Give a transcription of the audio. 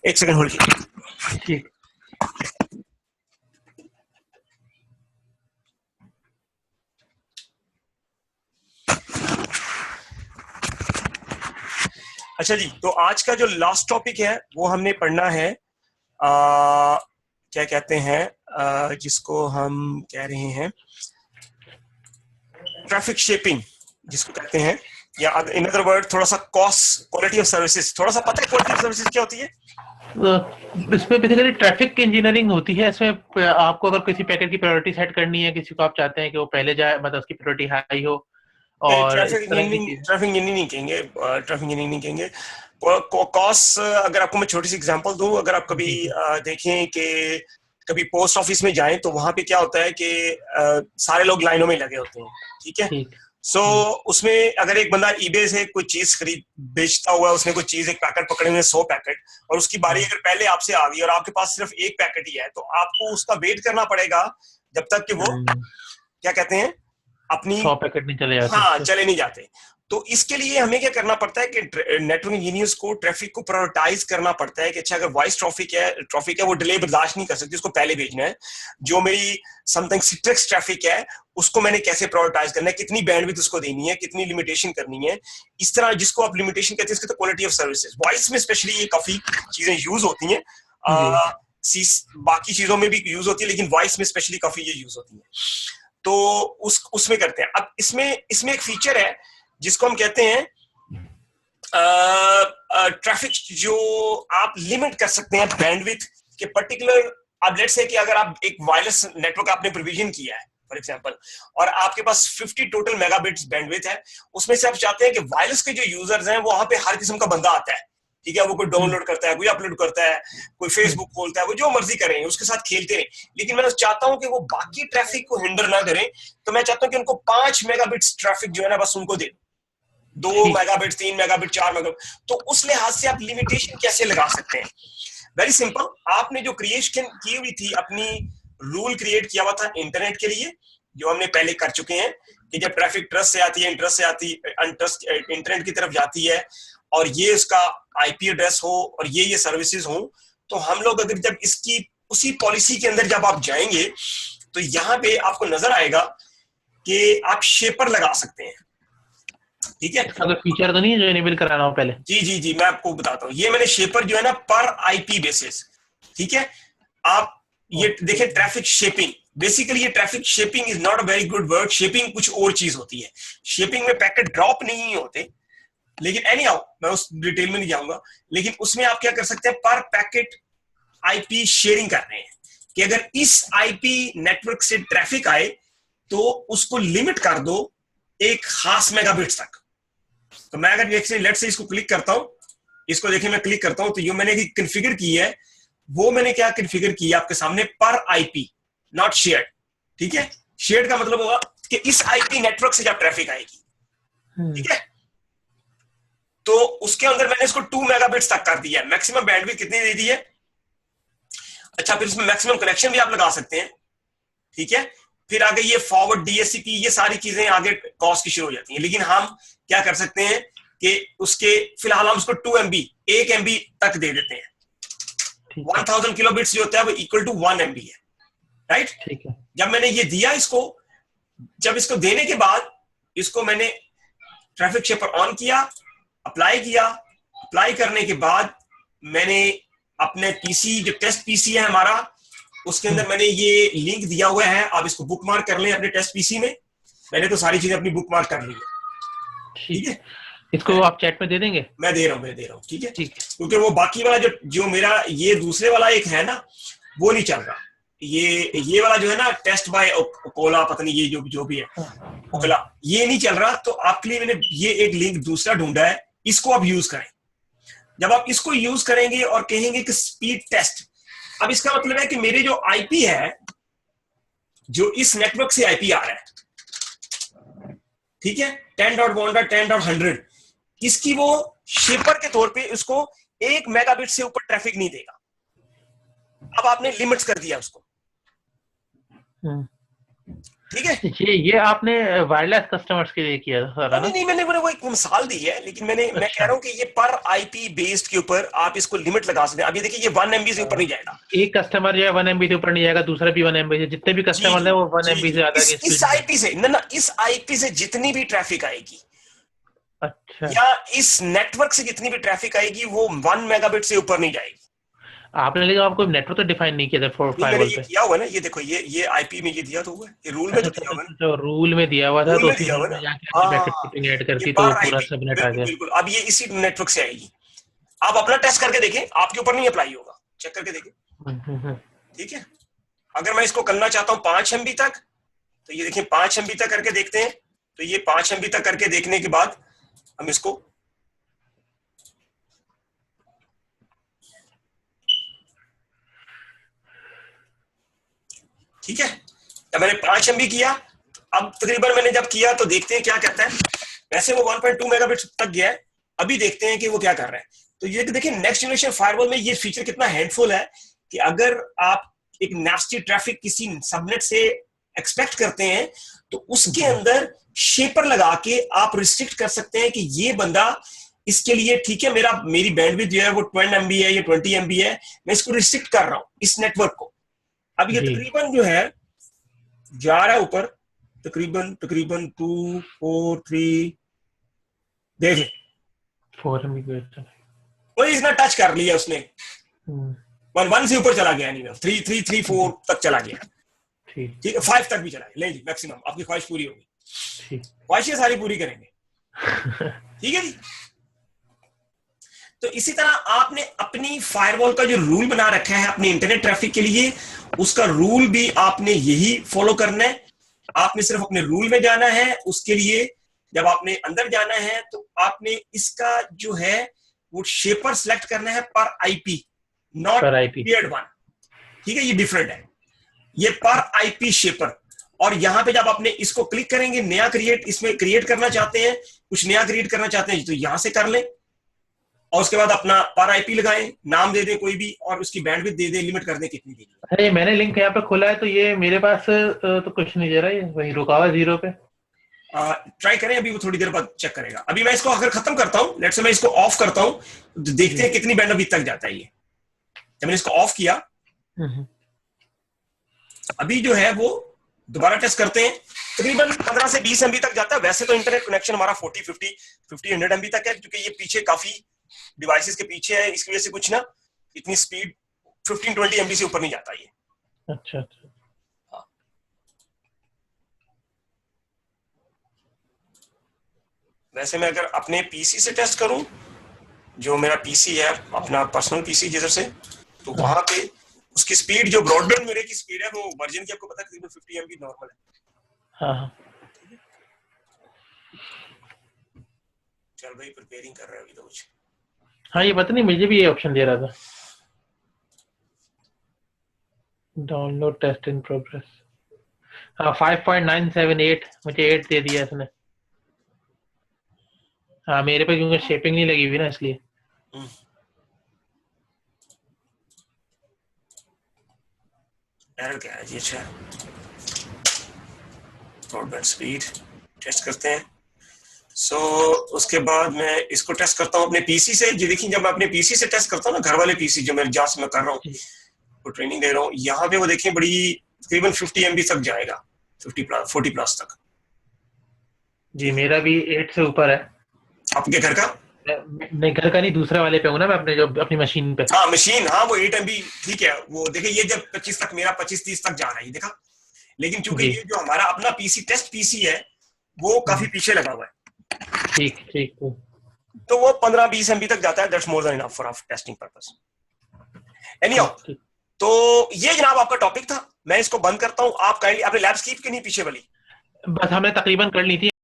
एक second hold कीजिए। ठीक। अच्छा जी, तो आज का जो लास्ट टॉपिक है वो हमने पढ़ना है क्या कहते हैं जिसको हम कह रहे हैं ट्रैफिक शेपिंग जिसको कहते हैं, या इन अदर वर्ड थोड़ा सा कॉस्ट क्वालिटी ऑफ सर्विसेज। थोड़ा सा पता है क्वालिटी ऑफ सर्विसेज क्या होती है? इसमें बेसिकली ट्रैफिक की इंजीनियरिंग होती है। इसमें आपको अगर किसी पैकेट की प्रायोरिटी सेट करनी है, किसी को आप चाहते हैं कि वो पहले जाए, मतलब उसकी प्रायोरिटी हाई हो, और ट्रैफिक इस तरह की इंजीनियरिंग चीज। ट्रैफिक इंजीनियरिंग नहीं कहेंगे, ट्रैफिक इंजीनियरिंग नहीं कहेंगे। कॉस्ट, अगर आपको मैं छोटी सी एग्जांपल दूं, अगर आप कभी जी जी। देखें कि कभी पोस्ट ऑफिस में जाएं तो वहां पे क्या होता है कि सारे लोग लाइनों में लगे होते हैं, ठीक है। ठीक। सो उसमें अगर एक बंदा ईबे से कोई चीज खरीद बेचता हुआ, उसने कोई चीज एक पैकेट पकड़े हुए 100 पैकेट, और उसकी बारी अगर पहले आपसे आ गई और आपके पास सिर्फ एक पैकेट ही है, तो आपको उसका वेट करना पड़ेगा जब तक कि वो क्या कहते हैं अपनी 100 पैकेट नहीं चले जाते हाँ उससे। चले नहीं जाते। तो इसके लिए हमें क्या करना पड़ता है कि नेटवर्क इंजीनियर्स को ट्रैफिक को प्रायोरिटाइज करना पड़ता है कि अच्छा अगर वॉइस ट्रैफिक है वो डिले बर्दाश्त नहीं कर सकती, उसको पहले भेजना है। जो मेरी समथिंग सिट्रिक्स ट्रैफिक है उसको मैंने कैसे प्रायोरिटाइज करना है, कितनी बैंडविड्थ उसको देनी है, कितनी लिमिटेशन करनी है, इस तरह जिसको आप लिमिटेशन कहते हैं, इसकी तो क्वालिटी ऑफ सर्विसेज। वॉइस में स्पेशली ये काफी चीजें यूज होती हैं, बाकी चीजों में भी यूज होती है लेकिन वॉइस में स्पेशली काफी ये यूज होती है। तो उसमें करते हैं। अब इसमें एक फीचर है जिसको हम कहते हैं ट्रैफिक, जो आप लिमिट कर सकते हैं बैंडविड्थ के पर्टिकुलर। अब लेट्स से कि अगर आप एक वायरलेस नेटवर्क आपने प्रोविजन किया है फॉर एग्जांपल, और आपके पास 50 टोटल मेगाबिट्स बैंडविड्थ है, उसमें से आप चाहते हैं कि वायरलेस के जो यूजर्स हैं वो वहां पे हर किस्म का बंदा आता है, ठीक है, वो कोई डाउनलोड करता है, कोई अपलोड करता है, कोई फेसबुक खोलता है, वो जो मर्जी करें उसके साथ खेलते रहे, लेकिन मैं चाहता हूं कि वो बाकी ट्रैफिक को हिंडर ना करें। तो मैं चाहता हूं कि उनको 5 मेगाबिट्स ट्रैफिक जो है ना बस उनको दे, 2 मेगाबिट, 3 मेगाबिट, 4 मेगाबिट। तो उस लिहाज से आप लिमिटेशन कैसे लगा सकते हैं? Very simple. आपने जो क्रिएशन की हुई थी अपनी, रूल क्रिएट किया हुआ था इंटरनेट के लिए, जो हमने पहले कर चुके हैं कि जब ट्रैफिक ट्रस्ट से आती है, इंटरेस्ट से आती अनट्रस्ट इंटरनेट की तरफ जाती है, और ये उसका आईपी एड्रेस हो और ये सर्विसेज हो, तो हम लोग अगर जब इसकी उसी पॉलिसी के अंदर जब आप जाएंगे तो यहाँ पे आपको नजर आएगा कि आप शेपर लगा सकते हैं, ठीक है। अगर फीचर तो नहीं है जो इनेबल कराना हो पहले? जी जी जी, मैं आपको बताता हूँ। ये मैंने शेपर जो है ना पर आईपी बेसिस, ठीक है। आप ये देखिए ट्रैफिक शेपिंग, बेसिकली ये traffic shaping is not a very good word. Shaping कुछ और चीज होती है। शेपिंग में पैकेट ड्रॉप नहीं होते, लेकिन एनी हाउ मैं उस डिटेल में नहीं जाऊंगा। लेकिन उसमें आप क्या कर सकते हैं, पर पैकेट आईपी शेयरिंग कर रहे हैं कि अगर इस आईपी नेटवर्क से ट्रैफिक आए तो उसको लिमिट कर दो एक खास मेगाबिट्स तक। तो मैं अगर लेट से इसको क्लिक करता हूं, इसको देखिए मैं क्लिक करता हूं, तो ये मैंने कॉन्फ़िगर की है, वो मैंने क्या कॉन्फ़िगर किया आपके सामने, पर आईपी नॉट शेयर्ड, ठीक है। शेयर्ड का मतलब होगा कि इस आईपी नेटवर्क से जब ट्रैफिक आएगी, ठीक है, तो उसके अंदर मैंने इसको 2 मेगाबिट्स तक कर दिया है। मैक्सिमम बैंडविड्थ कितनी दे दी है? अच्छा, फिर इसमें मैक्सिमम कनेक्शन भी आप लगा सकते हैं, ठीक है। फिर आगे ये फॉरवर्ड डीएससीपी, ये सारी चीजें आगे कॉस्ट की शुरू हो जाती हैं। लेकिन हम क्या कर सकते हैं कि उसके फिलहाल हम उसको 2 MB, 1 MB तक दे देते हैं। 1000 किलोबिट्स जो होता है वो इक्वल टू 1 MB है, राइट। ठीक है। जब मैंने ये दिया इसको, जब इसको देने के बाद इसको मैंने ट्रैफिक शेपर ऑन किया, अप्लाई किया। अप्लाई करने के बाद मैंने अपने पीसी, जो टेस्ट पीसी है हमारा, उसके अंदर मैंने ये लिंक दिया हुआ है, आप इसको बुकमार्क कर लें अपने टेस्ट पीसी में। मैंने तो सारी चीजें अपनी बुकमार्क कर ली है, ठीक है। इसको आप चैट में दे देंगे? मैं दे रहा हूँ, ठीक है। ठीक है। क्योंकि वो बाकी वाला जो मेरा ये दूसरे वाला एक है ना, वो नहीं चल रहा। ये वाला जो है ना, टेस्ट बाय ओकोला, पता नहीं ये जो भी है, ओकोला, ये नहीं चल रहा। तो आपके लिए मैंने ये एक लिंक दूसरा ढूंढा है, इसको आप यूज करें। जब आप इसको यूज करेंगे और कहेंगे कि स्पीड टेस्ट, अब इसका मतलब है कि मेरे जो आईपी है, जो इस नेटवर्क से आईपी आ रहा है, ठीक है, 10.1, 10.100, इसकी वो शेपर के तौर पे उसको 1 मेगाबिट से ऊपर ट्रैफिक नहीं देगा। अब आपने लिमिट्स कर दिया उसको, ठीक है। ये आपने वायरलेस कस्टमर्स के लिए किया था सारा नहीं ना? नहीं, मैंने मैंने वो एक मिसाल दी है, लेकिन मैं कह अच्छा। रहा हूँ कि ये पर आईपी बेस्ड के ऊपर आप इसको लिमिट लगा सकते हैं। अभी देखिए ये 1 MB से ऊपर नहीं जाएगा। एक कस्टमर जो है 1 MB से ऊपर नहीं जाएगा, दूसरा भी 1 MB से, जितने भी जी कस्टमर जी है वो वन जी एमबी से जी, ज्यादा की इस स्पीड में। आईपी से ना, इस आईपी से जितनी भी ट्रैफिक आएगी अच्छा। या इस नेटवर्क से जितनी भी ट्रैफिक आएगी वो 1 मेगाबिट से ऊपर नहीं जाएगी। आपने लेकिन आपको नेटवर्क तो डिफाइन नहीं किया था नहीं, मैंने फायरवॉल ये पे। किया हुआ है ना, ये देखो, ये आईपी में ये दिया तो हुआ है, ये रूल में अच्छा तो अच्छा दिया अच्छा हुआ है ना, अच्छा, रूल में दिया हुआ था रूल तो में उसी दिया हुआ रूल है में ना। जाके आपने हाँ पैकेट हाँ, स्विचिंग ऐड कर ये दी तो वो पर पूरा आईपी, सबनेट आ बिल्कुल गया। बिल्कुल। अब ये इसी नेटवर्क से आएगी। आप अपना टेस्ट करके देखें, आपके ऊपर नहीं अप्लाई होगा, चेक करके देखें। हम्म। ठीक है। अगर मैं इसको करना चाहता हूँ 5 MB तक, तो ये देखिए 5 MB तक करके देखते हैं। तो ये 5 MB तक करके देखने के बाद हम इसको, ठीक है, तो मैंने 5 MB किया। अब तकरीबन मैंने जब किया तो देखते हैं क्या कहता है। वैसे वो 1.2 मेगाबिट तक गया है। अभी देखते हैं कि वो क्या कर रहा है। तो ये देखिए नेक्स्ट जनरेशन फायरवॉल में ये फीचर कितना हेल्पफुल है कि अगर आप एक नास्टी ट्रैफिक किसी सबनेट से एक्सपेक्ट करते हैं तो उसके जी अंदर शेपर लगा के आप रिस्ट्रिक्ट कर सकते हैं कि ये बंदा इसके लिए, ठीक है, मेरी बैंडविड्थ जो है वो 20 MB है या 20 MB है, मैं इसको रिस्ट्रिक्ट कर रहा हूं इस नेटवर्क को। अब ये जी। तकरीबन जो है जा रहा है ऊपर, तकरीबन तकरीबन 2 4 3, देख ले 4 MB का। वही इसने टच कर लिया उसने। हम्म। 1 से ऊपर चला गया, नहीं 3 3 3 4 तक चला गया। ठीक ठीक है, 5 तक भी चला गया। ले जी, मैक्सिमम आपकी ख्वाहिश पूरी होगी। ठीक। ख्वाहिशें सारी पूरी करेंगे। ठीक है जी। तो इसी तरह आपने अपनी फायरवॉल का जो रूल बना रखा है अपने इंटरनेट ट्रैफिक के लिए, उसका रूल भी आपने यही फॉलो करना है। आपने सिर्फ अपने रूल में जाना है। उसके लिए जब आपने अंदर जाना है तो आपने इसका जो है वो शेपर सेलेक्ट करना है पर आईपी, नॉट पर आईपी। Paired one. ठीक है, ये डिफरेंट है, ये पर आईपी शेपर। और यहां पे जब आपने इसको क्लिक करेंगे, नया क्रिएट, इसमें क्रिएट करना चाहते हैं, कुछ नया क्रिएट करना चाहते हैं तो यहां से कर लें। और उसके बाद अपना पर आईपी लगाएं, नाम दे दें कोई भी, और उसकी बैंडविड्थ दे दें, लिमिट कर दें कितनी देनी है। अरे मैंने लिंक यहाँ पे खोला है तो ये मेरे पास तो कुछ नहीं दे रहा, ये वही रुका हुआ 0 पे। ट्राई करें, अभी वो थोड़ी देर बाद चेक करेगा। अभी मैं इसको अगर खत्म करता हूं, लेट्स से मैं इसको ऑफ करता हूं, तो देखते हैं कितनी बैंडविड्थ तक जाता है ये। जब मैंने इसको ऑफ किया, अभी जो है वो दोबारा टेस्ट करते हैं, तकरीबन 15 से 20 MB तक जाता है। वैसे तो इंटरनेट कनेक्शन हमारा 40 50 50 100 MB तक है, क्योंकि ये पीछे काफी डिवाइसेस के पीछे है, इसकी वजह से कुछ ना इतनी स्पीड 15 20 MB से ऊपर नहीं जाता ये। अच्छा अच्छा। वैसे मैं अगर अपने पीसी से टेस्ट करूं, जो मेरा पीसी है अपना पर्सनल पीसी जिधर से, तो वहां पे उसकी स्पीड, जो ब्रॉडबैंड मेरे की स्पीड है, वो वर्जन की आपको पता है तकरीबन 50 MB नॉर्मल है। हाँ चल भाई, प्रिपेयरिंग कर रहा है अभी तो कुछ। हाँ, ये पता नहीं, मुझे भी ये ऑप्शन दे रहा था, डाउनलोड टेस्ट इन प्रोग्रेस। हाँ 5.978, मुझे 8 दे दिया इसने। हाँ मेरे पे क्योंकि शेपिंग नहीं लगी हुई ना, इसलिए। एरर क्या है जी? अच्छा, ब्रॉडबैंड स्पीड टेस्ट करते हैं। सो उसके बाद मैं इसको टेस्ट करता हूँ अपने पीसी से। जी देखिए, जब मैं अपने पीसी से टेस्ट करता हूँ ना, घर वाले पीसी जो मेरे जहाँ से मैं कर रहा हूँ, वो ट्रेनिंग दे रहा हूँ, यहाँ पे वो देखिए बड़ी तकरीबन 50 MB तक जाएगा, 40 प्लस तक। जी मेरा भी 8 से ऊपर है। आपके घर का? नहीं, घर का नहीं, दूसरे वाले पे हूँ ना मैं, अपने जो अपनी मशीन पे। हाँ मशीन, हाँ वो 8 MB ठीक है। वो देखिए ये जब 25 तक, मेरा 25 30 तक जा रहा है, देखा। लेकिन चूंकि ये जो हमारा अपना पीसी टेस्ट पीसी है वो काफी पीछे लगा हुआ है, ठीक ठीक। तो वो 15 20 MB तक जाता है। That's more than enough for testing purpose. Anyhow, तो ये जनाब आपका टॉपिक था। मैं इसको बंद करता हूँ। आप काइंडली आपने लैब्स कीप की नहीं पीछे वाली? बस हमने तकरीबन कर ली थी।